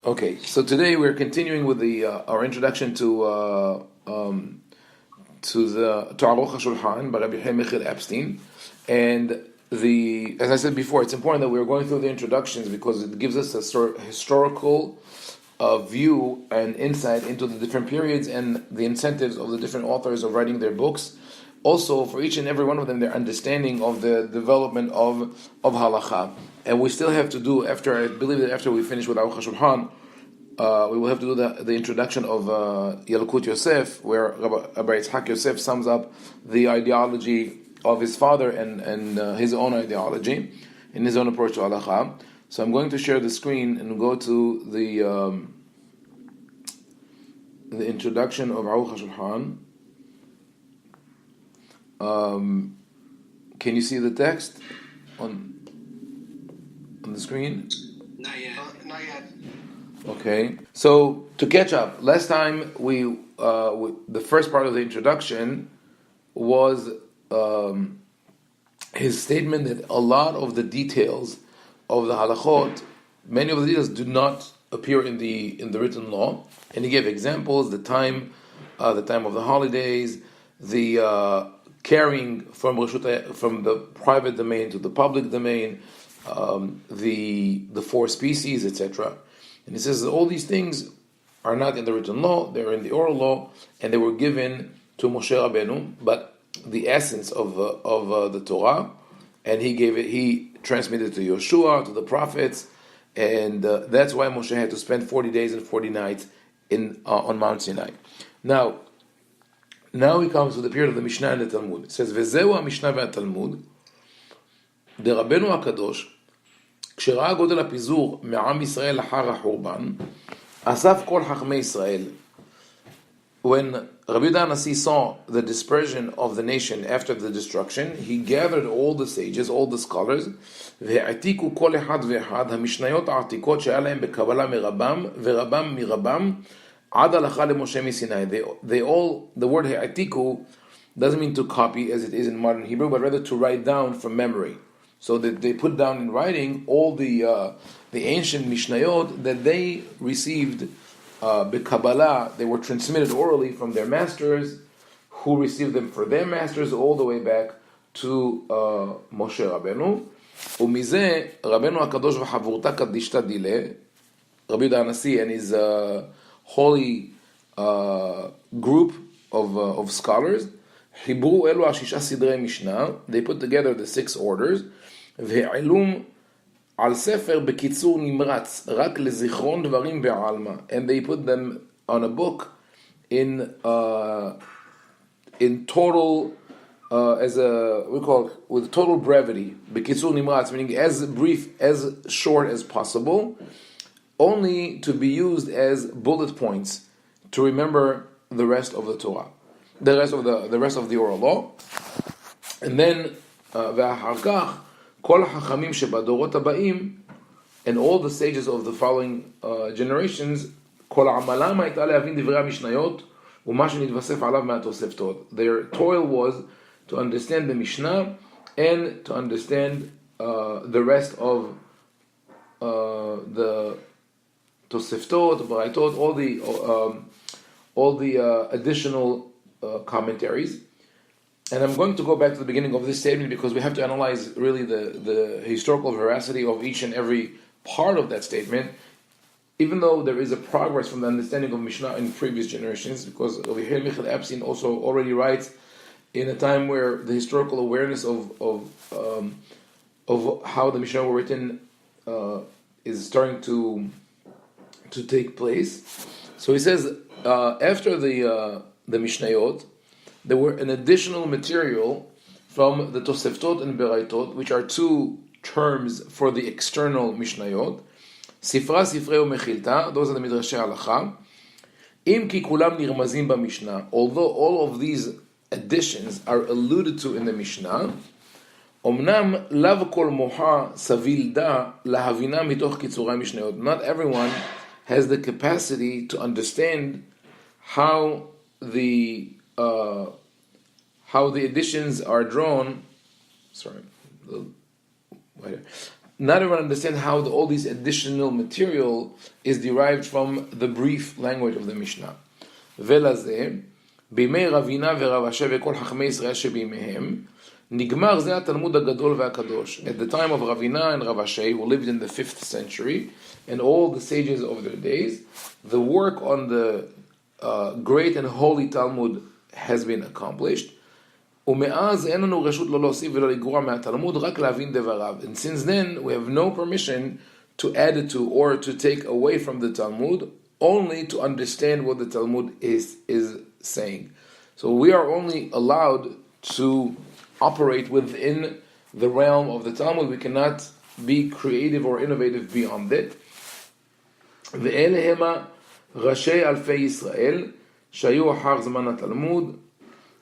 Okay, so today we're continuing with the our introduction to Arokh HaShulhan by Rabbi Haim Epstein, and as I said before, it's important that we're going through the introductions because it gives us a sort of historical view and insight into the different periods and the incentives of the different authors of writing their books. Also, for each and every one of them, their understanding of the development of halacha. And we still have to do, I believe that after we finish with Arokh HaShulhan, we will have to do the introduction of Yalkut Yosef, where Rabbi Yitzhak Yosef sums up the ideology of his father and his own ideology and his own approach to halacha. So I'm going to share the screen and go to the introduction of Arokh HaShulhan. Can you see the text on the screen? Not yet. Okay. So to catch up, last time we the first part of the introduction was his statement that a lot of the details of the halachot, many of the details do not appear in the written law, and he gave examples: the time of the holidays, the carrying from the private domain to the public domain, the four species, etc. And he says that all these things are not in the written law; they're in the oral law, and they were given to Moshe Rabbeinu. But the essence of the Torah, and he transmitted it to Yoshua, to the prophets, and that's why Moshe had to spend 40 days and 40 nights on Mount Sinai. Now he comes to the period of the Mishnah and the Talmud. It says, "Vezeu המשנה והתלמוד, דרבנו הקדוש, כשראה גודל הפיזור מעם ישראל לאחר החורבן, אסף כל חכמי ישראל." When Rabbi Yehuda saw the dispersion of the nation after the destruction, he gathered all the sages, all the scholars, והעתיקו כל אחד ואחד המשניות העתיקות שהיה להם בקבלה מרבם ורבם מרבם עד הלכה למשה מסיני. They all, the word העתיקו doesn't mean to copy as it is in modern Hebrew, but rather to write down from memory. So that they put down in writing all the ancient mishnayot that they received b'Kabbalah. They were transmitted orally from their masters, who received them for their masters, all the way back to Moshe Rabbeinu. ומזה רבנו הקדוש וחברותא קדישתא דילה, Rabbi Yehuda and his holy group of scholars, חיברו אלו השישה סדרי משנה, they put together the 6 orders, והעלום על ספר בקיצור נמרץ, רק לזיכרון דברים בעלמא, and they put them on a book in total, with total brevity, בקיצור נמרץ, meaning as brief, as short as possible, only to be used as bullet points to remember the rest of the Torah, the rest of the oral law. And then ואחר כך כל החכמים שבדורות הבאים, and all the sages of the following generations, כל עמלם הייתה להבין דברי המשניות ומה שנתווסף עליו מהתוספתות. Their toil was to understand the Mishnah and to understand the rest of the Toseftot, Baraitot, all the additional commentaries. And I'm going to go back to the beginning of this statement because we have to analyze really the historical veracity of each and every part of that statement, even though there is a progress from the understanding of Mishnah in previous generations, because Rabbi Haim Epstein also already writes in a time where the historical awareness of how the Mishnah were written is starting to take place. So he says after the Mishnayot, there were an additional material from the Toseftot and Beraitot, which are 2 terms for the external Mishnayot. Sifra, Sifrei u'Mechilta, those are the Midrashei Halacha. Im ki kulam nirmazim b'Mishnah, although all of these additions are alluded to in the Mishnah, omnam lav kol moha savil da lahavina mitoch kitzurai Mishnayot. Not everyone has the capacity to understand how the additions are drawn. not everyone understands how all this additional material is derived from the brief language of the Mishnah. ולזה, בימי רבינה ורב אשר וכל חכמי ישראל שבימיהם, נגמר זה התלמוד הגדול והקדוש. At the time of Ravina and Rav Asher, who lived in the 5th century, and all the sages of their days, the work on the great and holy Talmud has been accomplished. ומאז אין לנו רשות לא להוסיף ולא לגרוע מהתלמוד, רק להבין דבריו. And since then, we have no permission to add to or to take away from the Talmud, only to understand what the Talmud is saying. So we are only allowed to operate within the realm of the Talmud. We cannot be creative or innovative beyond it. ואלה המה ראשי אלפי ישראל שהיו אחר זמן התלמוד,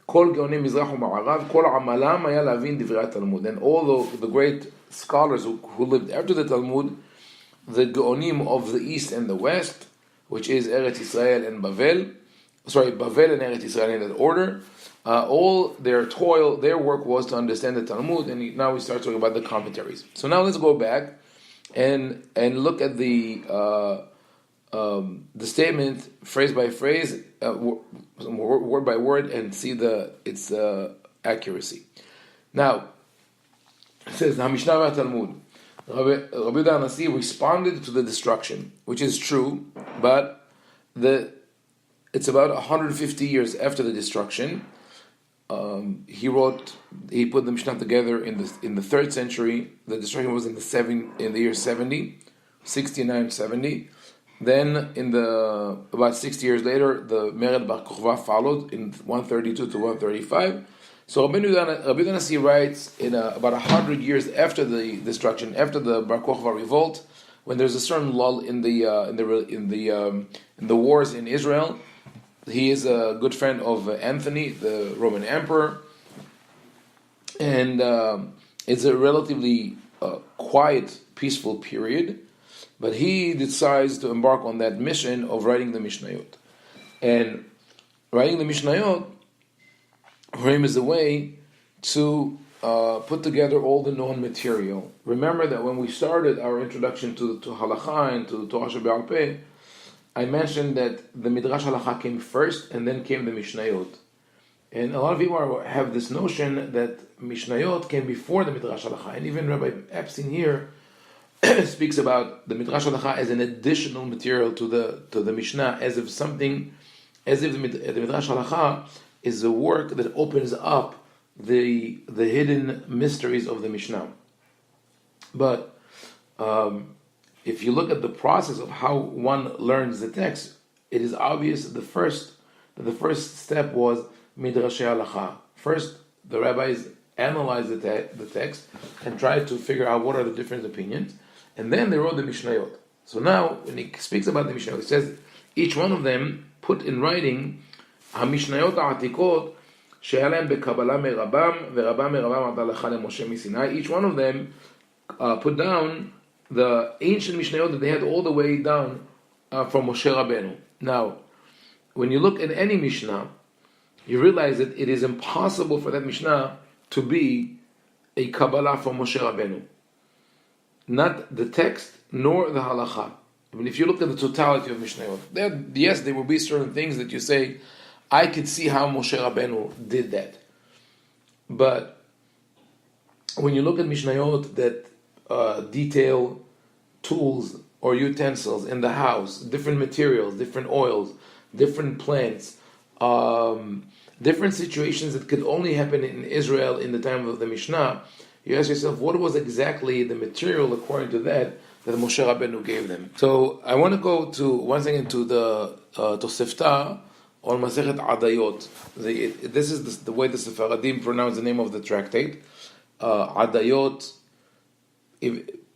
כל גאוני מזרח ומערב, כל עמלם היה להבין דברי התלמוד. And all the great scholars who lived after the Talmud, the Gaonim of the East and the West, which is Eretz Israel and Bavel and Eretz Israel in that order, all their toil, their work was to understand the Talmud, and now we start talking about the commentaries. So now let's go back and look at the statement phrase by phrase, word by word, and see its accuracy. Now, it says, HaMishnah Talmud. Rabbi Yehuda HaNasi responded to the destruction, which is true, but it's about 150 years after the destruction. He put the Mishnah together in the 3rd century. The destruction was in the year 70, 69, 70. Then about 60 years later, the Mered Bar Kokhba followed in 132 to 135. So Rabbi Yehuda HaNasi writes in about 100 years after the destruction, after the Bar Kokhba revolt, when there's a certain lull in the wars in Israel. He is a good friend of Anthony, the Roman emperor, and it's a relatively quiet, peaceful period. But he decides to embark on that mission of writing the Mishnayot. And writing the Mishnayot for him is a way to put together all the known material. Remember that when we started our introduction to Halakha and to the Torah Shebe'al Peh, I mentioned that the Midrash Halakha came first and then came the Mishnayot. And a lot of people have this notion that Mishnayot came before the Midrash Halakha. And even Rabbi Epstein here speaks about the Midrash Halakha as an additional material to the Mishnah, as if the Midrash Halakha is a work that opens up the hidden mysteries of the Mishnah. But if you look at the process of how one learns the text, it is obvious that the first step was Midrashei Halakha. First, the rabbis analyzed the text and tried to figure out what are the different opinions, and then they wrote the Mishnayot. So now, when he speaks about the Mishnayot, he says each one of them put in writing המשניות העתיקות שהיה להם בקבלה מרבם ורבם מרבם עד הלכה למשה מסיני. Each one of them put down the ancient Mishnayot that they had all the way down from Moshe Rabbeinu. Now, when you look at any Mishnah, you realize that it is impossible for that Mishnah to be a Kabbalah from Moshe Rabbeinu. Not the text, nor the Halakha. I mean, if you look at the totality of Mishnayot, yes, there will be certain things that you say, I could see how Moshe Rabbeinu did that. But when you look at Mishnayot that detail tools or utensils in the house, different materials, different oils, different plants, different situations that could only happen in Israel in the time of the Mishnah, you ask yourself, what was exactly the material according to that Moshe Rabbeinu gave them? So I want to go once again to the Tosefta on Masechet Adayot. This is the way the Sephardim pronounce the name of the tractate. Adayot,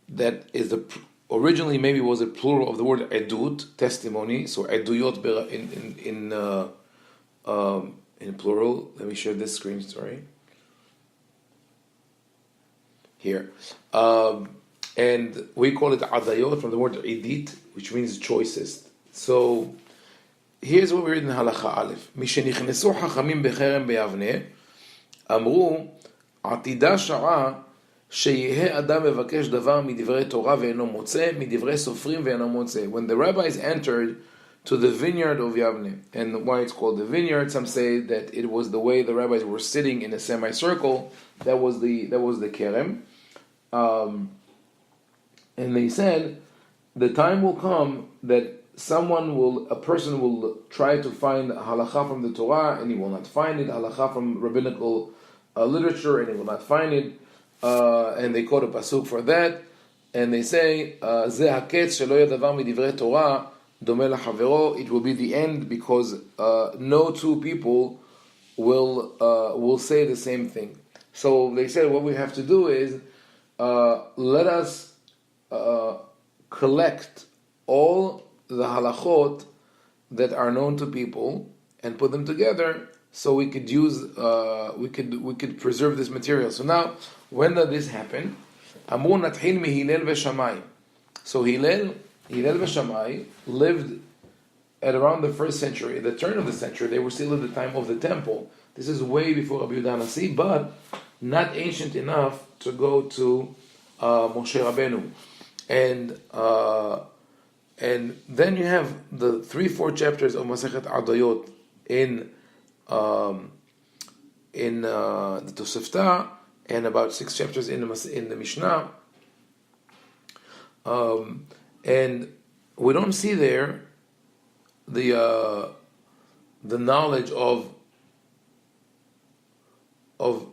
that is originally maybe was a plural of the word edut, testimony. So eduyot in plural. Let me share this screen. Sorry. Here. And we call it adayot from the word edit, which means choicest. So here's what we read in Halakha Aleph. משנכנסו חכמים בחרם ביבנה, אמרו, עתידה שעה שיהיה אדם מבקש דבר מדברי תורה ואינו מוצא, מדברי סופרים ואינו מוצא. When the rabbis entered to the vineyard of Yavne, and why it's called the vineyard, some say that it was the way the rabbis were sitting in a semicircle, that was the kerem. And they said, the time will come that a person will try to find halacha from the Torah, and he will not find it, halacha from rabbinical literature, and he will not find it, and they quote a pasuk for that, and they say, זה הקץ שלא יהיה דבר מדברי תורה דומה לחברו, it will be the end, because no two people will say the same thing. So they said what we have to do is, let us collect all the halachot that are known to people and put them together, so we could use we could preserve this material. So now, when did this happen? Amru natchil mihilel v'shamai. So Hillel v'shamai lived at around the 1st century. At the turn of the century, they were still at the time of the temple. This is way before Rabbi Yehuda Hanasi, but not ancient enough to go to Moshe Rabbeinu. And then you have the 3-4 chapters of Masechet Adayot in the Tosefta, and about 6 chapters in the Mishnah, and we don't see there the knowledge of in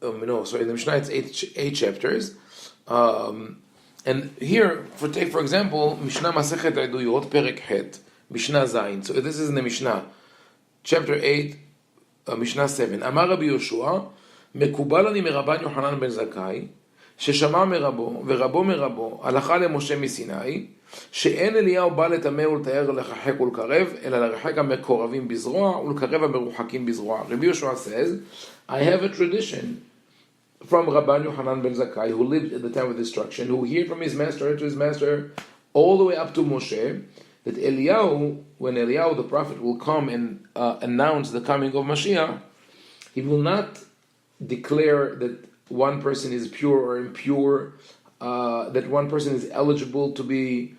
the Mishnah it's 8 chapters. And here, take for example, Mishnah Masechet Eduyot, Perek Het, Mishnah Zayin. So this is in the Mishnah, chapter 8, Mishnah 7. Amar Rabbi Yoshua, מקובל אני מרבן יוחנן בן זכאי, ששמע מרבו, ורבו מרבו, הלכה למשה מסיני, שאין אליהו בא לטמא ולתאר לחחק ולקרב, אלא לרחק המקורבים בזרוע, ולקרב המרוחקים בזרוע. Rabbi Yoshua says, I have a tradition from Rabban Yochanan ben Zakkai, who lived at the time of destruction, who heard from his master to his master, all the way up to Moshe, that Eliyahu, when Eliyahu the prophet will come and announce the coming of Mashiach, he will not declare that one person is pure or impure, that one person is eligible to be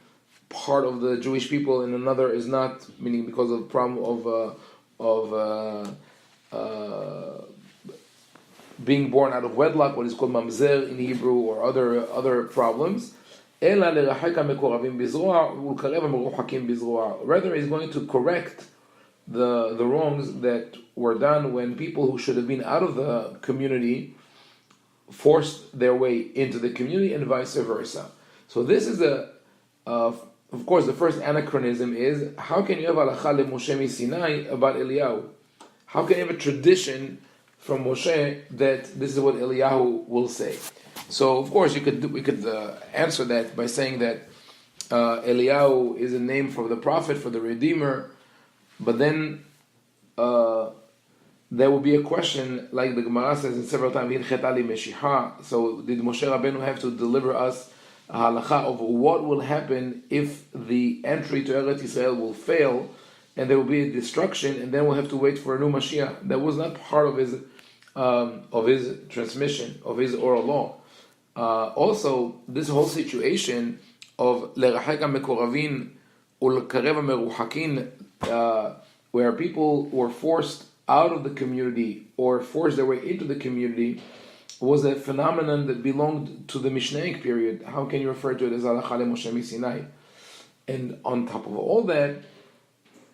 part of the Jewish people and another is not, meaning because of the problem of being born out of wedlock, what is called mamzer in Hebrew, or other problems. Rather, he's going to correct the wrongs that were done when people who should have been out of the community forced their way into the community, and vice versa. So this is of course, the first anachronism is, how can you have halacha leMoshe Sinai about Eliyahu? How can you have a tradition from Moshe that this is what Eliyahu will say? So of course we could answer that by saying that Eliyahu is a name for the prophet, for the Redeemer, but then there will be a question, like the Gemara says in several times, so did Moshe Rabbeinu have to deliver us a halacha of what will happen if the entry to Eretz Israel will fail, and there will be a destruction, and then we'll have to wait for a new Mashiach? That was not part of his transmission, of his oral law. Also, this whole situation of lerachek hamekoravin ulkarev hameruchakin, where people were forced out of the community or forced their way into the community, was a phenomenon that belonged to the Mishnaic period. How can you refer to it as halacha leMoshe Sinai? And on top of all that,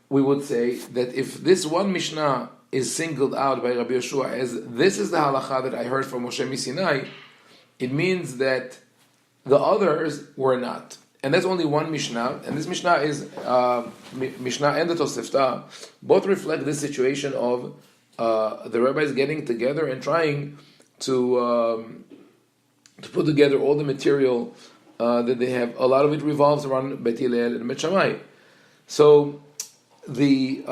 we would say that if this one Mishnah is singled out by Rabbi Yoshua as this is the halacha that I heard from Moshe Sinai, it means that the others were not. And that's only one Mishnah, and this Mishnah is Mishnah and the Tosefta both reflect this situation of the rabbis getting together and trying to put together all the material that they have. A lot of it revolves around Bet Hillel and Bet Shammai. So the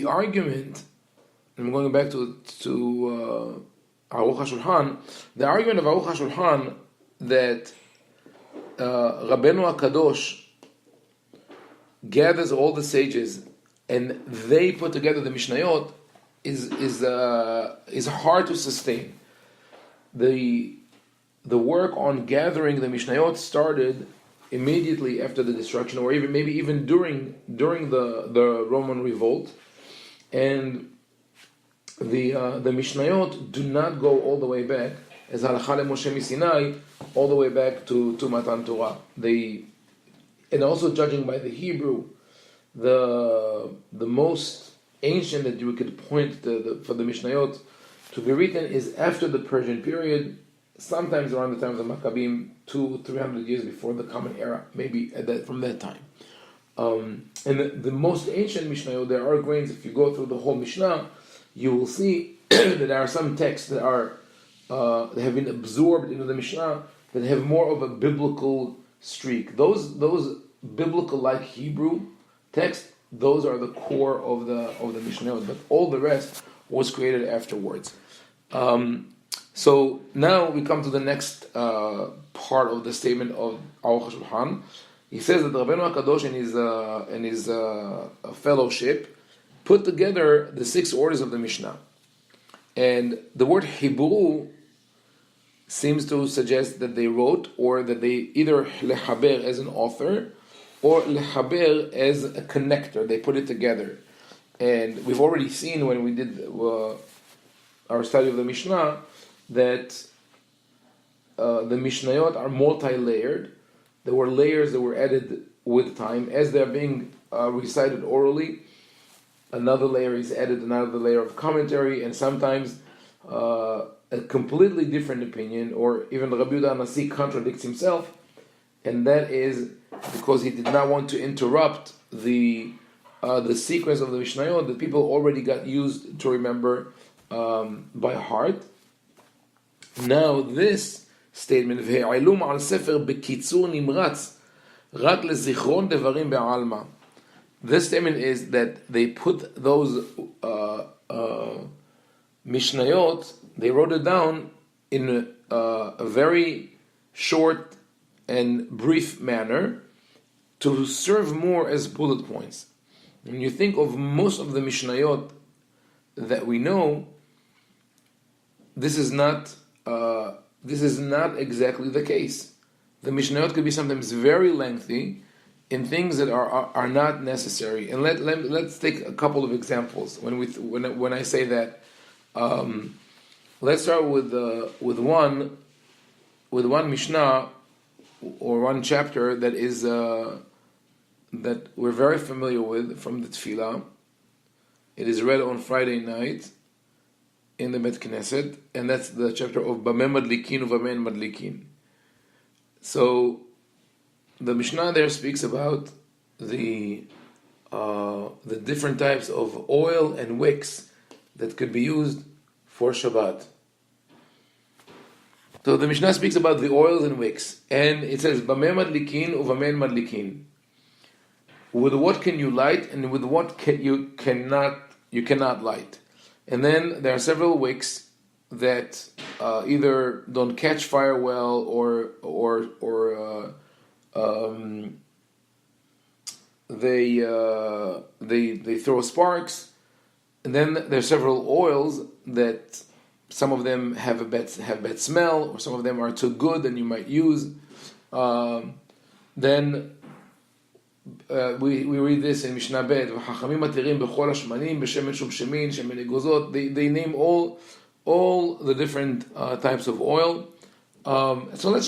argument, and I'm going back to Arokh HaShulhan, the argument of Arokh HaShulhan that Rabbeinu HaKadosh gathers all the sages and they put together the Mishnayot is hard to sustain. The the work on gathering the Mishnayot started immediately after the destruction, or maybe even during the Roman revolt, and the Mishnayot do not go all the way back as Halacha Moshe Sinai all the way back to Matan Torah. And also judging by the Hebrew, the most ancient that you could point for the Mishnayot to be written is after the Persian period, sometimes around the time of the Maccabim, 200-300 years before the Common Era, maybe from that time. And the most ancient Mishnayot, there are grains. If you go through the whole Mishnah, you will see that there are some texts that have been absorbed into the Mishnah that have more of a biblical streak. Those biblical like Hebrew texts, those are the core of the Mishnayot, but all the rest was created afterwards. So now we come to the next part of the statement of Arokh HaShulhan. He says that Rabbeinu HaKadosh in his fellowship put together the 6 orders of the Mishnah. And the word Hibru seems to suggest that they wrote, or that they either lechaber as an author, or lechaber as a connector. They put it together. And we've already seen when we did our study of the Mishnah that the Mishnayot are multi-layered. There were layers that were added with time. As they're being recited orally, another layer is added, another layer of commentary, and sometimes a completely different opinion, or even Rabbi Yehuda Nasi contradicts himself, and that is because he did not want to interrupt the sequence of the Mishnayot that people already got used to remember by heart. Now this statement, "Ve'ilum al sefer bekitzur nimratz, rak lezichron devarim be'alma." This statement is that they put those Mishnayot, they wrote it down in a very short and brief manner to serve more as bullet points. When you think of most of the Mishnayot that we know, this is not exactly the case. The Mishnayot could be sometimes very lengthy in things that are not necessary. And let's take a couple of examples when I say that. Let's start with one Mishnah or one chapter that is that we're very familiar with from the Tefillah. It is read on Friday night in the Bet Knesset, and that's the chapter of Bameh Madlikin Uvamen Madlikin. So the Mishnah there speaks about the different types of oil and wicks that could be used for Shabbat. So the Mishnah speaks about the oils and wicks, and it says Bameh Madlikin Uvamen Madlikin. With what can you light, and with what you cannot light. And then there are several wicks that either don't catch fire well, or they throw sparks. And then there are several oils that some of them have bad smell, or some of them are too good and you might use. Then we read this in Mishnah Bet. They name all the different types of oil. So let's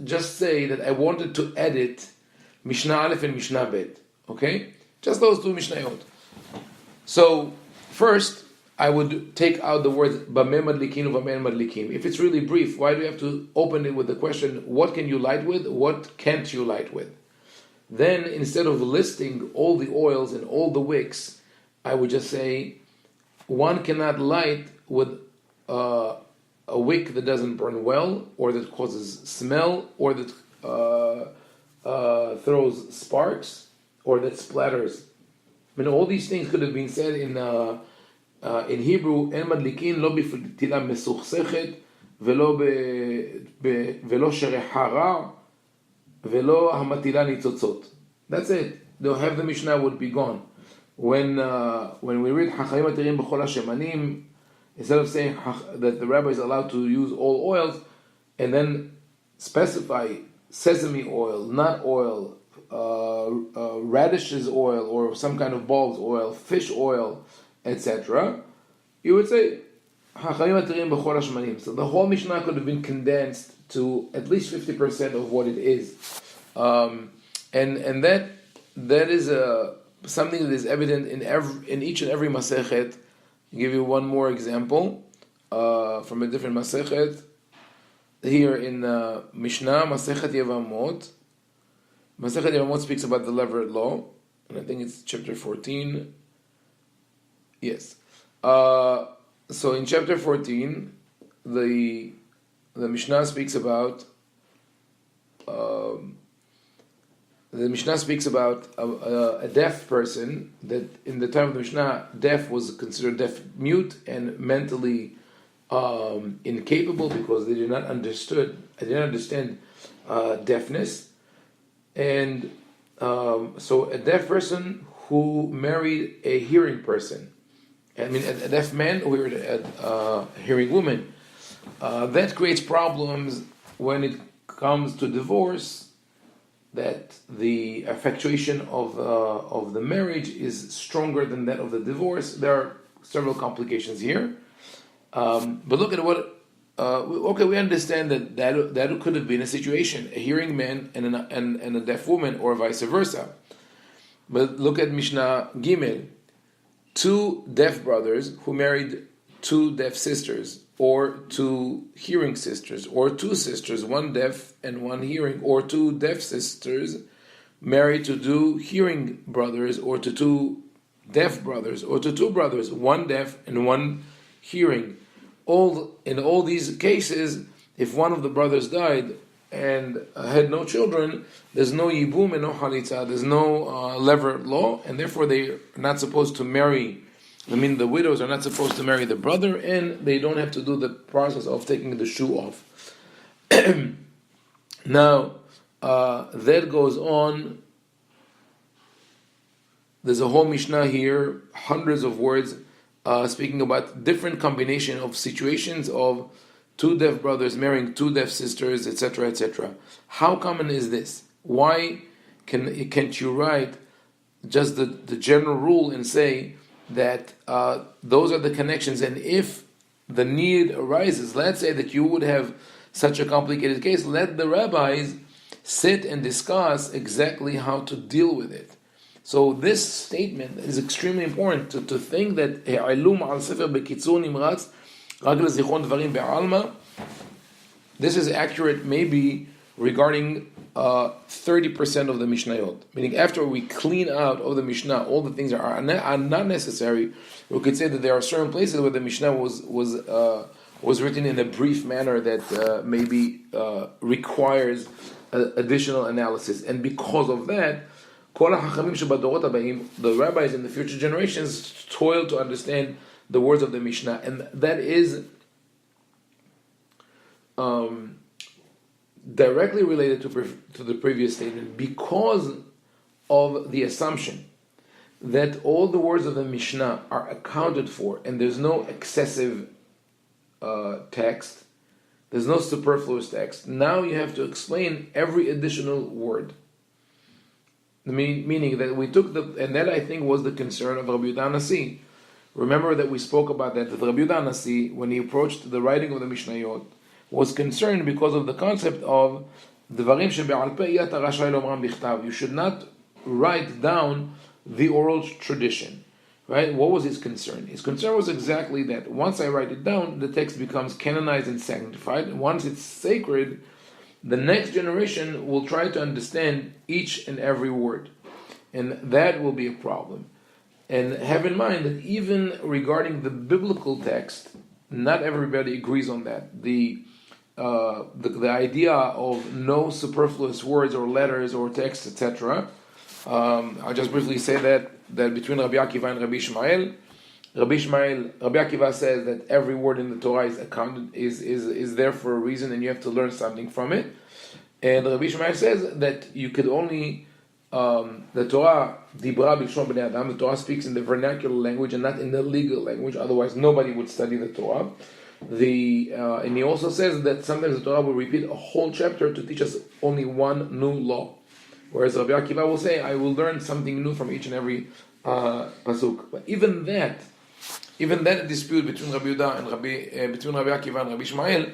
just say that I wanted to edit Mishnah Aleph and Mishnah Bet. Okay, just those two Mishnayot. So first, I would take out the words Bameh Madlikin Uvamen Madlikin. If it's really brief, why do you have to open it with the question, what can you light with? What can't you light with? Then, instead of listing all the oils and all the wicks, I would just say, one cannot light with a wick that doesn't burn well, or that causes smell, or that throws sparks, or that splatters. I mean, all these things could have been said in Hebrew, En madlikin lo b'tila mesuchsechet, velo sherecha ra, velo hamatila nitzotzot. That's it. They'll have the Mishnah would be gone. When we read Hachaim Atirim b'chol hashemanim, instead of saying that the rabbi is allowed to use all oils, and then specify sesame oil, nut oil, radishes oil, or some kind of bulbs oil, fish oil, etc., you would say, so the whole Mishnah could have been condensed to at least 50% of what it is. And that is something that is evident in each and every Masechet. I'll give you one more example from a different Masechet. Here in Mishnah, Masechet Yevamot. Masechet Yevamot speaks about the Levirate law, and I think it's chapter 14. Yes. So in chapter 14, the Mishnah speaks about a deaf person, that in the time of the Mishnah, deaf was considered deaf, mute, and mentally incapable because they did not understand deafness. And so a deaf person who married a hearing person, a deaf man who married a hearing woman, that creates problems when it comes to divorce, that the effectuation of the marriage is stronger than that of the divorce. There are several complications here. But look at what. We understand that could have been a situation: a hearing man and a deaf woman, or vice versa. But look at Mishnah Gimel: two deaf brothers who married two deaf sisters, or two hearing sisters, or two sisters, one deaf and one hearing, or two deaf sisters married to two hearing brothers, or to two deaf brothers, or to two brothers, one deaf and one hearing. In all these cases, if one of the brothers died and had no children, there's no yibum and no halitza, there's no levirate law, and therefore they are not supposed to marry. The widows are not supposed to marry the brother, and they don't have to do the process of taking the shoe off. Now, that goes on. There's a whole Mishnah here, hundreds of words, speaking about different combination of situations of two deaf brothers marrying two deaf sisters, etc., etc. How common is this? Why can't you write just the general rule and say that those are the connections, and if the need arises, let's say that you would have such a complicated case, let the rabbis sit and discuss exactly how to deal with it. So this statement is extremely important, to think that this is accurate maybe regarding 30% of the Mishnayot. Meaning after we clean out of the Mishnah all the things that are not necessary, we could say that there are certain places where the Mishnah was written in a brief manner that maybe requires additional analysis. And because of that, the rabbis in the future generations toil to understand the words of the Mishnah, and that is directly related to the previous statement, because of the assumption that all the words of the Mishnah are accounted for, and there's no excessive text, there's no superfluous text. Now you have to explain every additional word. Meaning that we took and that I think was the concern of Rabbi Yehuda Nasi. Remember that we spoke about that Rabbi Yehuda Nasi, when he approached the writing of the Mishnayot, was concerned because of the concept of Dvarim shebe'al peh yata rashay lomram bichtav. You should not write down the oral tradition. Right? What was his concern? His concern was exactly that. Once I write it down, the text becomes canonized and sanctified. And once it's sacred, the next generation will try to understand each and every word. And that will be a problem. And have in mind that even regarding the biblical text, not everybody agrees on that. The idea of no superfluous words or letters or text, etc. I'll just briefly say that between Rabbi Akiva and Rabbi Ishmael, Rabbi Akiva says that every word in the Torah is accounted, is there for a reason, and you have to learn something from it. And Rabbi Ishmael says that you could only the Torah dibra b'lshon bnei adam. The Torah speaks in the vernacular language and not in the legal language. Otherwise, nobody would study the Torah. And he also says that sometimes the Torah will repeat a whole chapter to teach us only one new law, whereas Rabbi Akiva will say, "I will learn something new from each and every pasuk." But even that dispute between Rabbi Yehuda and between Rabbi Akiva and Rabbi Ishmael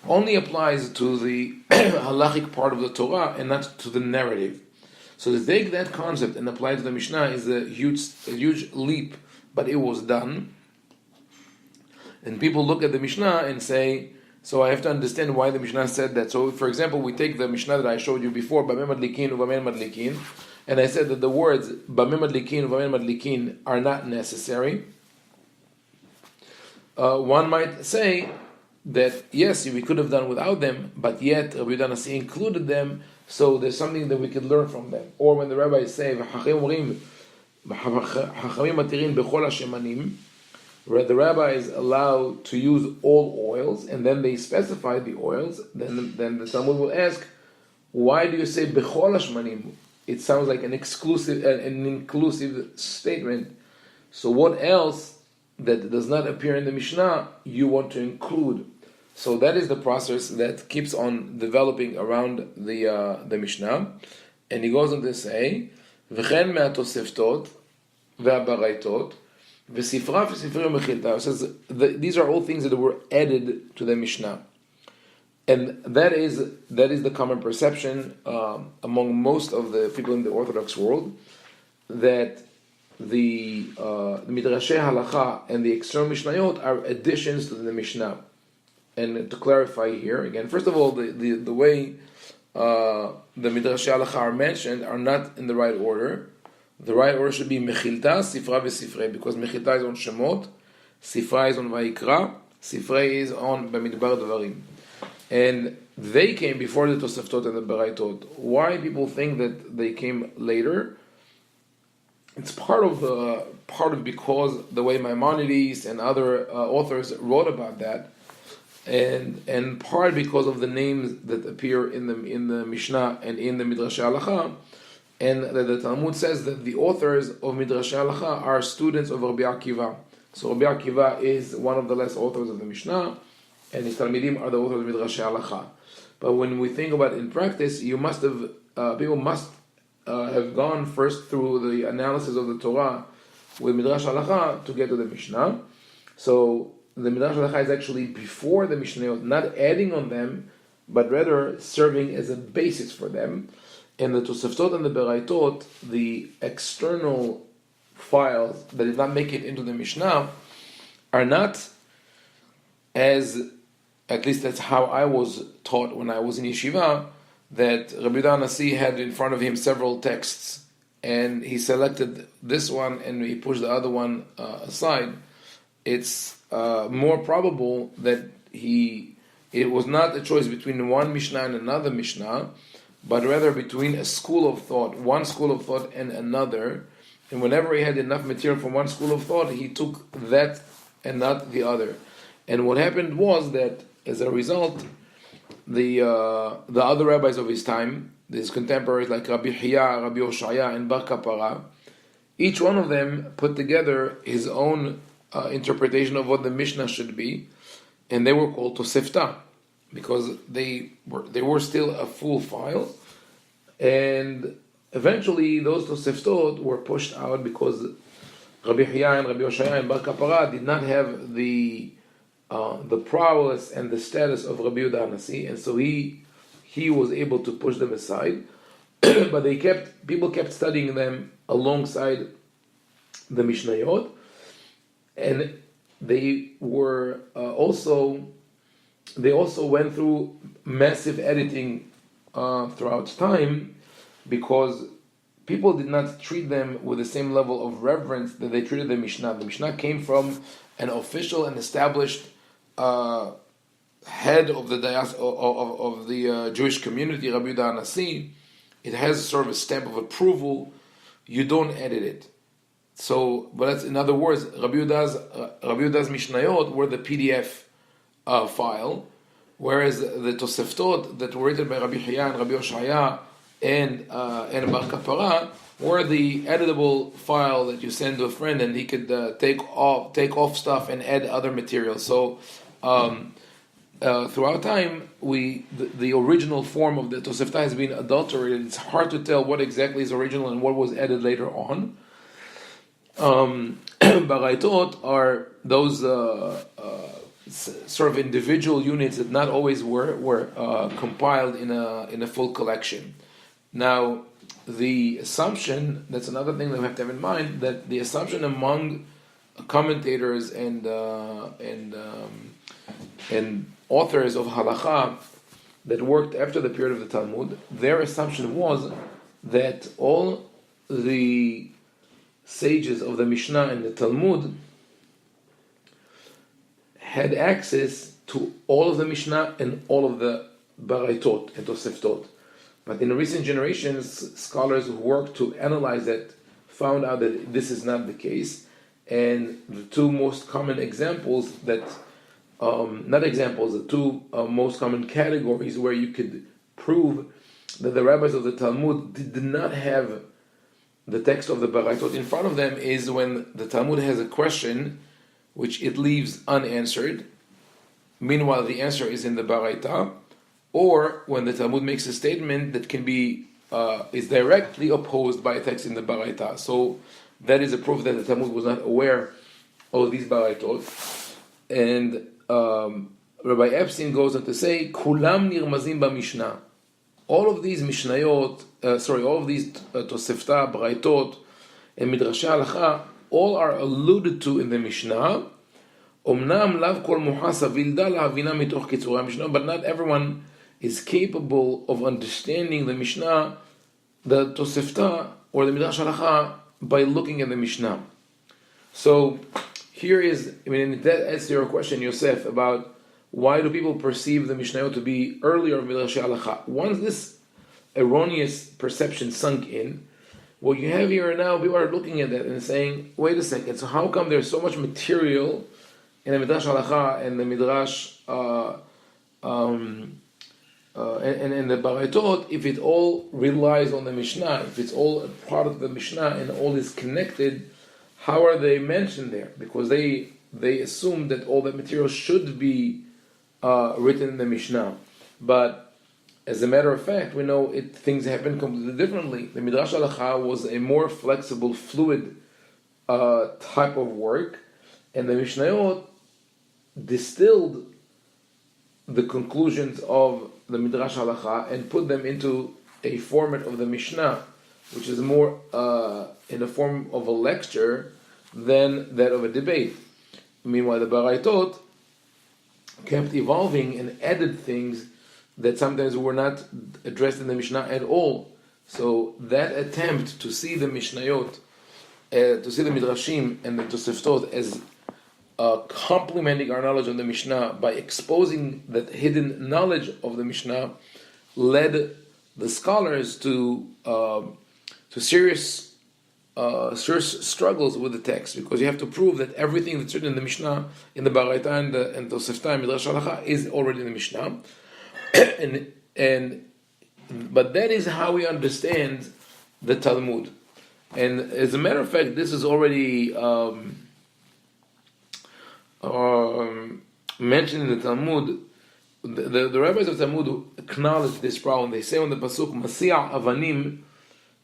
only applies to the halachic part of the Torah and not to the narrative. So to take that concept and apply it to the Mishnah is a huge leap, but it was done. And people look at the Mishnah and say, so I have to understand why the Mishnah said that. So, for example, we take the Mishnah that I showed you before, Bameh Madlikin, Uvamen Madlikin, and I said that the words Bameh Madlikin, Uvamen Madlikin are not necessary. One might say that, yes, we could have done without them, but yet Rabbi Yehuda Nasi included them, so there's something that we could learn from them. Or when the rabbis say, Chachamim matirin bechol hashemanim, where the rabbi is allowed to use all oils, and then they specify the oils, then the Talmud will ask, why do you say bechol hashemanim? It sounds like an inclusive statement. So what else that does not appear in the Mishnah you want to include? So that is the process that keeps on developing around the Mishnah, and he goes on to say, "V'chen me'atoseftot ve'abaraitot v'sifra v'sifri mechilta." Says these are all things that were added to the Mishnah, and that is the common perception among most of the people in the Orthodox world, that the midrashei halacha and the external mishnayot are additions to the Mishnah. And to clarify here again, first of all, the way the midrashei halacha are mentioned are not in the right order. The right order should be mechilta, sifra, v'sifrei, because mechilta is on Shemot, sifra is on Vayikra, sifrei is on Bamidbar Devarim, and they came before the Toseftot and the Baraitot. Why people think that they came later? It's part of because the way Maimonides and other authors wrote about that. And part because of the names that appear in the Mishnah and in the Midrashei Halacha, and the Talmud says that the authors of Midrashei Halacha are students of Rabbi Akiva. So Rabbi Akiva is one of the last authors of the Mishnah, and his Talmidim are the authors of Midrashei Halacha. But when we think about it in practice, people must have gone first through the analysis of the Torah with Midrash Halacha to get to the Mishnah. So the Midrash Halacha is actually before the Mishnayot, not adding on them, but rather serving as a basis for them. And the Toseftot and the Beraitot, the external files that did not make it into the Mishnah, are not as, at least that's how I was taught when I was in yeshiva, that Rabbi Yehuda Nasi had in front of him several texts, and he selected this one and he pushed the other one aside. It's more probable that it was not a choice between one Mishnah and another Mishnah, but rather between one school of thought and another. And whenever he had enough material from one school of thought, he took that and not the other. And what happened was that, as a result, the other rabbis of his time, his contemporaries like Rabbi Hiya, Rabbi Oshaya, and Bar Kapara, each one of them put together his own interpretation of what the Mishnah should be, and they were called Tosefta because they were still a full file, and eventually those Toseftot were pushed out because Rabbi Hiya and Rabbi Oshaya and Bar Kapara did not have the prowess and the status of Rabbi Yehuda Nasi, and so he was able to push them aside. But people kept studying them alongside the Mishnayot, and they were also went through massive editing throughout time, because people did not treat them with the same level of reverence that they treated the Mishnah. The Mishnah came from an official and established head of the Jewish community, Rabbi Yehuda Nasi. It has sort of a stamp of approval. You don't edit it. So, but that's, in other words, Rabbi Yehuda's Mishnayot were the PDF file, whereas the Toseftot that were written by Rabbi Hiya and Rabbi Oshaya and Bar Kapara were the editable file that you send to a friend and he could take off stuff and add other material. So throughout time, the original form of the Tosefta has been adulterated. It's hard to tell what exactly is original and what was added later on. Baraitot are those sort of individual units that not always were compiled in a full collection. Now, the assumption, that's another thing that we have to have in mind, that the assumption among commentators and authors of halakha that worked after the period of the Talmud, their assumption was that all the sages of the Mishnah and the Talmud had access to all of the Mishnah and all of the Baraitot and Toseftot. But in recent generations, scholars who worked to analyze that found out that this is not the case. And the two most common examples the two most common categories where you could prove that the rabbis of the Talmud did not have the text of the Baraitot in front of them is when the Talmud has a question which it leaves unanswered. Meanwhile, the answer is in the Baraita, or when the Talmud makes a statement that can be is directly opposed by a text in the Baraita. So that is a proof that the Talmud was not aware of these Baraitot. And Rabbi Epstein goes on to say, "Kulam nirmazim b'Mishnah." All of these Mishnayot, all of these Tosefta, Baraitot, and Midrashei Halacha, all are alluded to in the Mishnah. Omnam lav kol muhasa vilda lahavina mitoch kitzurei Mishnah, but not everyone is capable of understanding the Mishnah, the Tosefta, or the Midrashei Halacha by looking at the Mishnah. So here is, that answers your question, Yosef, about why do people perceive the Mishnayot to be earlier of Midrashei Halacha? Once this erroneous perception sunk in, what you have here now, people are looking at that and saying, wait a second, so how come there's so much material in the Midrash Halacha and the Midrash and the Baraitot, if it all relies on the Mishnah, if it's all a part of the Mishnah and all is connected, how are they mentioned there? Because they assume that all that material should be written in the Mishnah. But as a matter of fact, we know things happen completely differently. The Midrash Halacha was a more flexible, fluid type of work, and the Mishnayot distilled the conclusions of the Midrash Halacha and put them into a format of the Mishnah, which is more in the form of a lecture than that of a debate. Meanwhile, the Baraitot kept evolving and added things that sometimes were not addressed in the Mishnah at all. So that attempt to see the Mishnayot, to see the Midrashim and the Toseftot as complementing our knowledge of the Mishnah by exposing that hidden knowledge of the Mishnah, led the scholars to serious struggles with the text, because you have to prove that everything that's written in the Mishnah, in the Baraita and Tosefta and Midrash Halacha is already in the Mishnah. But that is how we understand the Talmud. And as a matter of fact, this is already mentioned in the Talmud. The rabbis of Talmud acknowledge this problem. They say on the pasuk, "Masi'a avanim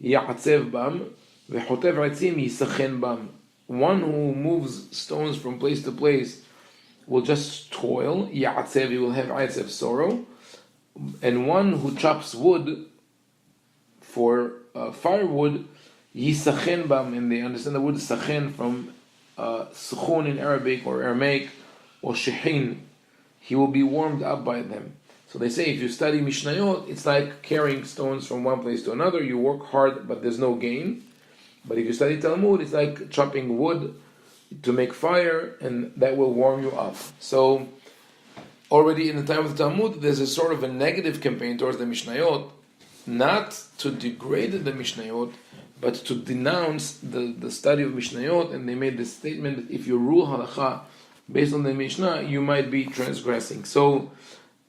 ya'atzev bam, ve'chotev etzim yisachen bam." One who moves stones from place to place will just toil. Ya'atzev, he will have atzev, sorrow. And one who chops wood for firewood, yisachen bam, and they understand the word sachen from sukhun in Arabic or Aramaic, or shehin, he will be warmed up by them. So they say if you study Mishnayot, it's like carrying stones from one place to another. You work hard, but there's no gain. But if you study Talmud, it's like chopping wood to make fire, and that will warm you up. So already in the time of the Talmud, there's a sort of a negative campaign towards the Mishnayot, not to degrade the Mishnayot, but to denounce the study of Mishnayot. And they made this statement that if you rule Halacha based on the Mishnah, you might be transgressing. So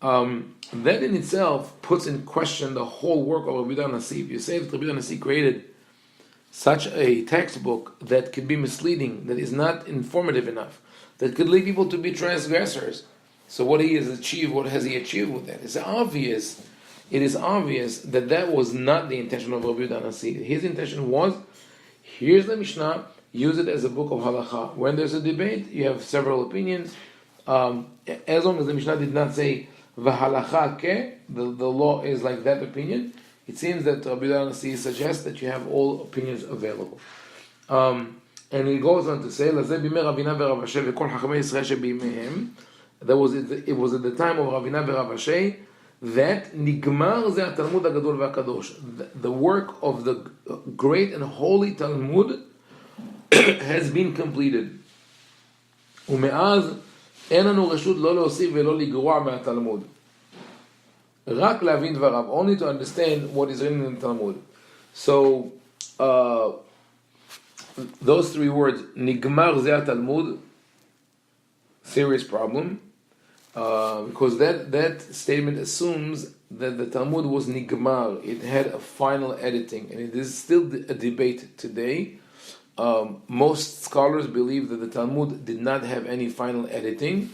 that in itself puts in question the whole work of Rabbi Nasi. If you say that Rabbi Nasi created such a textbook that could be misleading, that is not informative enough, that could lead people to be transgressors, So what he has achieved, what has he achieved with that? It is obvious that was not the intention of Rabbi Yehuda Nasi. His intention was, here's the Mishnah, use it as a book of halacha. When there's a debate, you have several opinions. As long as the Mishnah did not say, v'halacha ke, the law is like that opinion, it seems that Rabbi Yehuda Nasi suggests that you have all opinions available. And he goes on to say, it was at the time of Ravina Rav Ashi that nigmar ze Talmud Hagadol VaKadosh. The work of the great and holy Talmud has been completed. ומאז אין לנו רשות לא להוסיף ולא לגרוע מהתלמוד. רק להבין דבריו, only to understand what is written in the Talmud. So, those three words, nigmar ze Talmud, serious problem, because that statement assumes that the Talmud was nigmar, it had a final editing, and it is still a debate today. Most scholars believe that the Talmud did not have any final editing.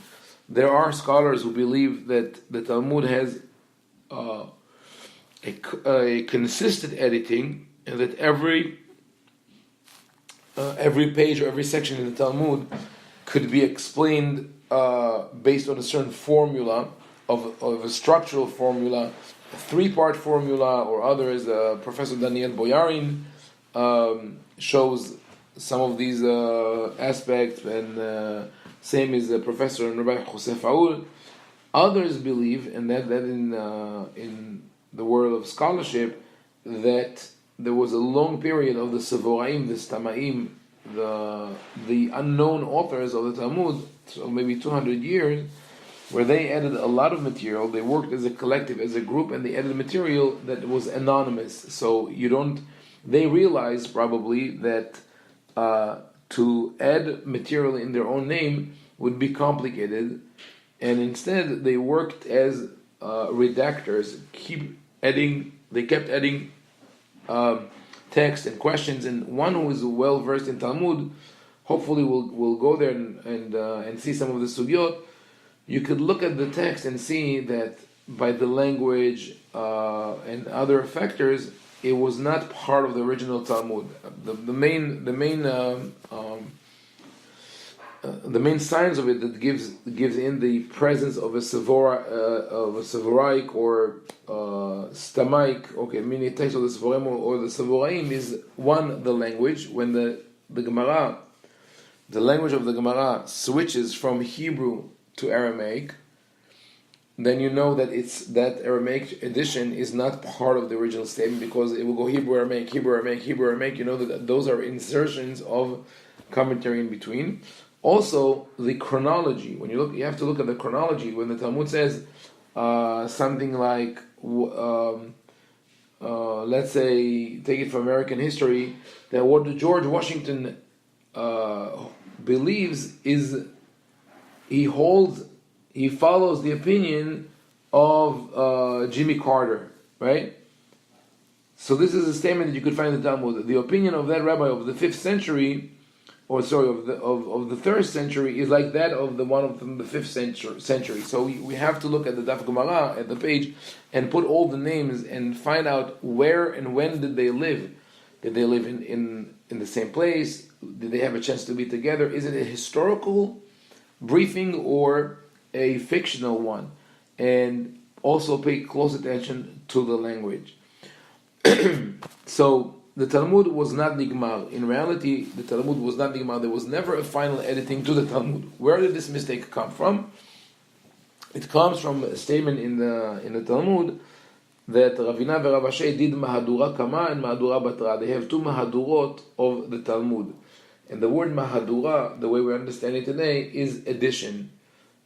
There are scholars who believe that the Talmud has a consistent editing, and that every page or every section in the Talmud could be explained based on a certain formula of a structural formula, a three-part formula, or others. Professor Daniel Boyarin shows some of these aspects, and same as Professor Rabbi Josef Aul. Others believe, and that in the world of scholarship, that there was a long period of the Sevoraim, the Stamaim, the unknown authors of the Talmud, so maybe 200 years, where they added a lot of material. They worked as a collective, as a group, and they added material that was anonymous. So they realized probably that to add material in their own name would be complicated, and instead they worked as redactors. They kept adding text and questions, and one who is well versed in Talmud hopefully will go there and see some of the sugyot. You could look at the text and see that by the language and other factors, it was not part of the original Talmud. The main signs of it that gives in the presence of a Sevoraic or Stamaik, meaning text of the Sevoraim or the Sevoraim, is one, the language. When the Gemara, the language of the Gemara switches from Hebrew to Aramaic, then you know that that Aramaic edition is not part of the original statement, because it will go Hebrew, Aramaic, Hebrew, Aramaic, Hebrew, Aramaic. You know that those are insertions of commentary in between. Also, the chronology. When you look, you have to look at the chronology. When the Talmud says something like, let's say, take it from American history, that what George Washington believes is he follows the opinion of Jimmy Carter, right? So this is a statement that you could find in the Talmud. The opinion of that rabbi of the 5th century, of the 3rd century, is like that of the one from the 5th century. So we have to look at the Daf Gemara, at the page, and put all the names and find out where and when did they live. Did they live in the same place? Did they have a chance to be together? Is it a historical briefing or a fictional one? And also pay close attention to the language. So the Talmud was not nigmar. In reality, the Talmud was not nigmar. There was never a final editing to the Talmud. Where did this mistake come from? It comes from a statement in the Talmud that Ravina and Rav Ashi did Mahadura Kama and Mahadura Batra. They have 2 Mahadurot of the Talmud. And the word Mahadura, the way we understand it today, is addition.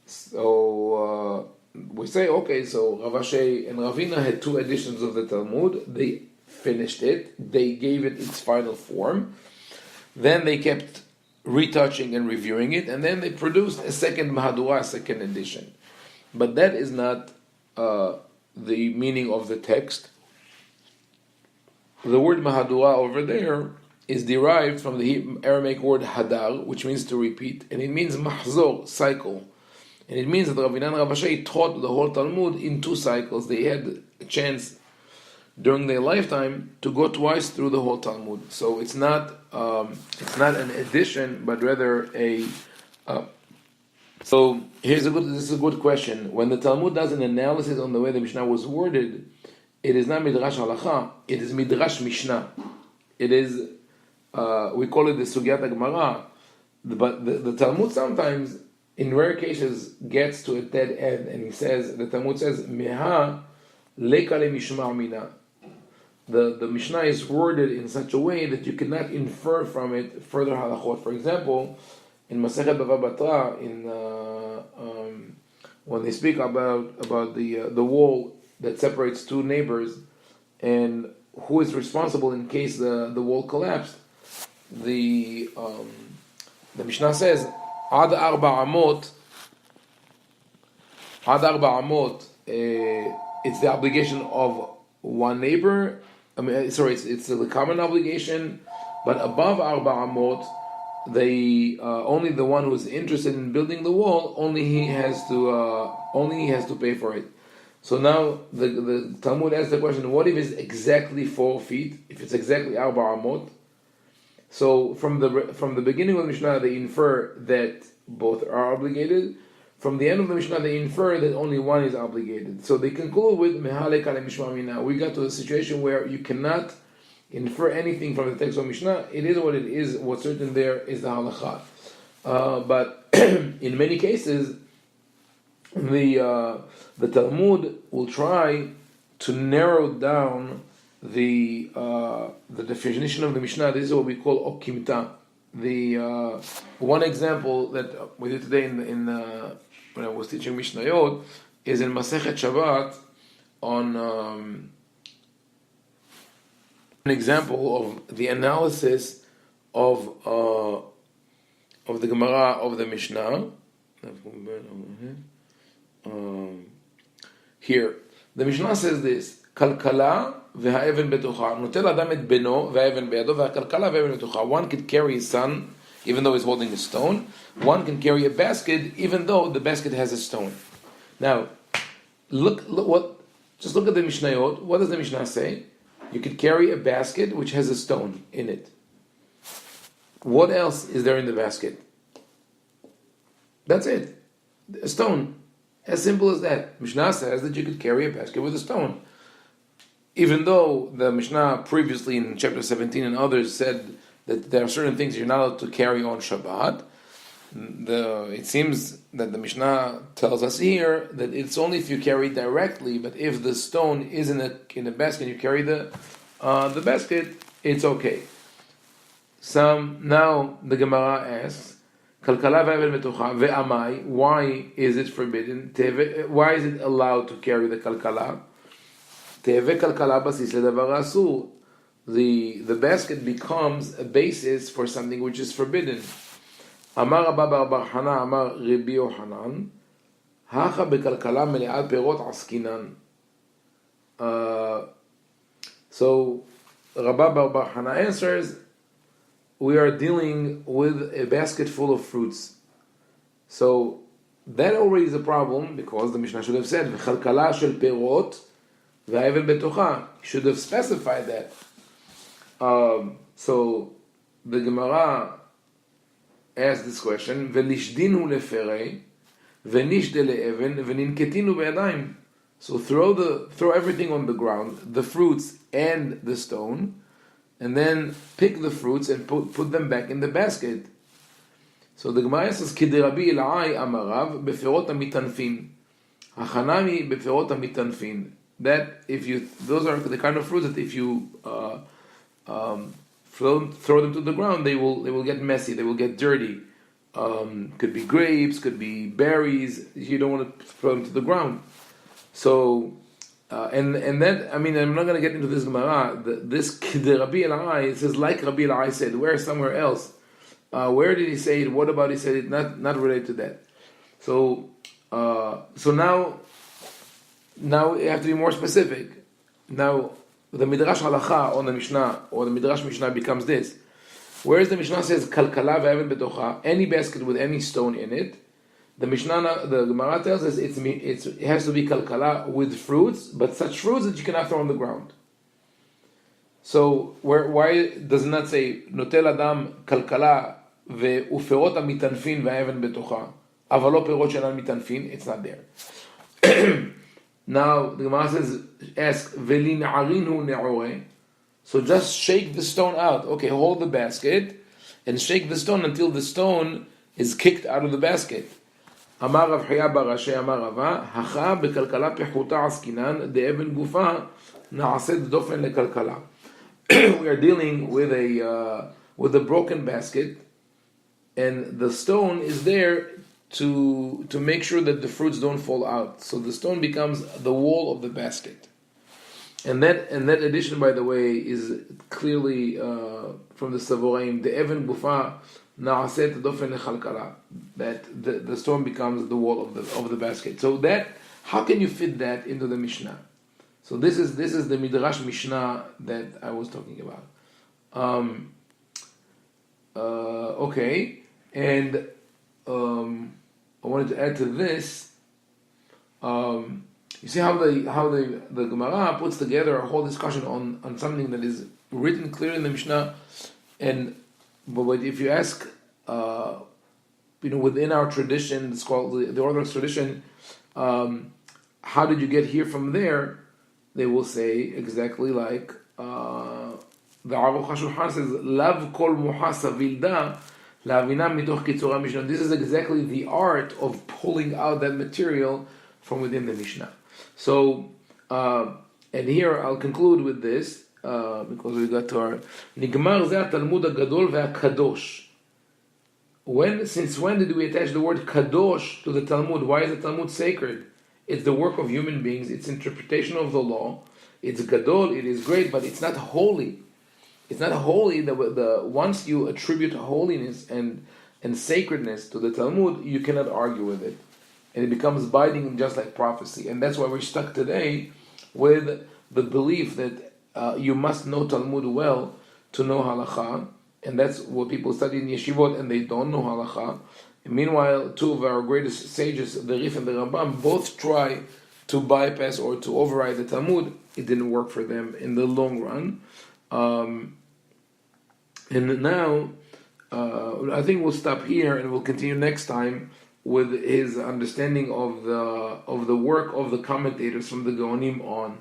So we say, so Rav Ashi and Ravina had 2 editions of the Talmud. They finished it. They gave it its final form. Then they kept retouching and reviewing it, and then they produced a second Mahadura, a second edition. But that is not the meaning of the text. The word Mahadura over there is derived from the Aramaic word hadar, which means to repeat, and it means mahzor, cycle. And it means that Rav Inan Rav Ashi taught the whole Talmud in 2 cycles. They had a chance during their lifetime to go twice through the whole Talmud. So it's not an addition, but rather a. So this is a good question. When the Talmud does an analysis on the way the Mishnah was worded, it is not midrash halacha. It is midrash mishnah. It is we call it the Sugyat Gemara, but the Talmud sometimes, in rare cases, gets to a dead end, and the Talmud says meha lekale mishma mina. The Mishnah is worded in such a way that you cannot infer from it further halachot. For example, in Masechet Bava Batra, when they speak about the wall that separates 2 neighbors and who is responsible in case the wall collapsed, the Mishnah says Ad arba amot. It's the obligation of one neighbor. It's the common obligation, but above arba amot, they only the one who's interested in building the wall, only he has to pay for it. So now the Talmud asks the question: what if it's exactly 4 feet? If it's exactly arba amot? So from the beginning of the Mishnah, they infer that both are obligated. From the end of the Mishnah, they infer that only one is obligated. So they conclude with mehalek ale mishma mina. We got to a situation where you cannot infer anything from the text of Mishnah. It is what it is. What's certain there is the halacha. But in many cases, the Talmud will try to narrow down the definition of the Mishnah. This is what we call okimta. The one example that we did today when I was teaching Mishnayot is in Masechet Shabbat on an example of the analysis of the Gemara of the Mishnah. Here, the Mishnah says this: Kalkala v'ha'even betocha. Notel adam et beno v'ha'even be'ado v'ha'kalkala v'ha'even betocha. One could carry his son even though he's holding a stone. One can carry a basket even though the basket has a stone. Now, look just look at the Mishnayot. What does the Mishnah say? You could carry a basket which has a stone in it. What else is there in the basket? That's it. A stone. As simple as that. Mishnah says that you could carry a basket with a stone. Even though the Mishnah previously in chapter 17 and others said that there are certain things you're not allowed to carry on Shabbat, it seems that the Mishnah tells us here that it's only if you carry it directly, but if the stone is in a basket, you carry the basket, it's okay. Now the Gemara asks, Kalkala ve'avel betocha ve'amai, why is it forbidden? Why is it allowed to carry the kalkala? Teve kalkala basis ledavar asur. The basket becomes a basis for something which is forbidden. Amar Abba bar Hana, Amar rabbi-ovadia, hacha bekalkala mele'al perot askinan. So Rabba bar Hana answers, we are dealing with a basket full of fruits. So that already is a problem, because the Mishnah should have said v'chalkala shel perot v'ha'evel betocha. Should have specified that. So the Gemara asks this question: V'lishdinu leferei, v'nishde le'even, v'ninketinu be'adayim. So throw everything on the ground, the fruits and the stone, and then pick the fruits and put them back in the basket. So the Gemara says, Kidei Rabbi Elai amarav beferot hamitanfin, hachanami beferot hamitanfin. That those are the kind of fruits that if you throw them to the ground, they will get messy, they will get dirty. Could be grapes, could be berries. You don't want to throw them to the ground. So and that, I mean, I'm not going to get into this Gemara. This Kidei Rabbi Elai, it says like Rabbi Elai said. Where somewhere else? Where did he say it? What about he said it? Not related to that. So now you have to be more specific. Now the Midrash Halacha on the Mishnah, or the Midrash Mishnah, becomes this. Whereas the Mishnah says Kalkala ve'avel betocha, any basket with any stone in it, The Mishnah, the Gemara tells us it has to be kalkala with fruits, but such fruits that you cannot throw on the ground. So why does it not say notel adam kalkala ve'uferot mitanfin ve'aven betocha אבל לא פירות שאינן mitanfin? It's not there. Now the Gemara says, ask ve'lin'arinu ne'ore. So just shake the stone out. Okay, hold the basket and shake the stone until the stone is kicked out of the basket. Amar Rav Chaya bar Rashi Amar Rava, hacha bekalkala pechuta askinan de'eben gufa na'ased dofen lekalkala. We are dealing with a broken basket, and the stone is there to make sure that the fruits don't fall out. So the stone becomes the wall of the basket. And that addition, by the way, is clearly from the Savoraim. The Even Gufa Na'aset Dofen Lechalkala. That the stone becomes the wall of the basket. So that, how can you fit that into the Mishnah? So this is the Midrash Mishnah that I was talking about. Okay, and I wanted to add to this. You see how the Gemara puts together a whole discussion on something that is written clearly in the Mishnah, but if you ask, within our tradition, it's called the Orthodox tradition, how did you get here from there? They will say exactly like the Arokh HaShulhan says, "Lav kol muhasa vilda lavina mitoch kitzura Mishnah." This is exactly the art of pulling out that material from within the Mishnah. So, and here I'll conclude with this because we got to our Nigmar Zeh Talmud Gadol ve'Kadosh. Since when did we attach the word Kadosh to the Talmud? Why is the Talmud sacred? It's the work of human beings. It's interpretation of the law. It's Gadol. It is great, but it's not holy. It's not holy. Once you attribute holiness and sacredness to the Talmud, you cannot argue with it. And it becomes binding just like prophecy. And that's why we're stuck today with the belief that you must know Talmud well to know halakha. And that's what people study in yeshivot, and they don't know halakha. And meanwhile, two of our greatest sages, the Rif and the Rambam, both try to bypass or to override the Talmud. It didn't work for them in the long run. And now, I think we'll stop here and we'll continue next time with his understanding of the work of the commentators from the Gaonim on.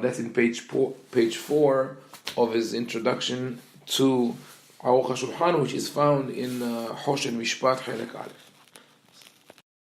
That's in page 4 of his introduction to Arokh HaShulhan, which is found in Hoshen Mishpat Chelek Aleph.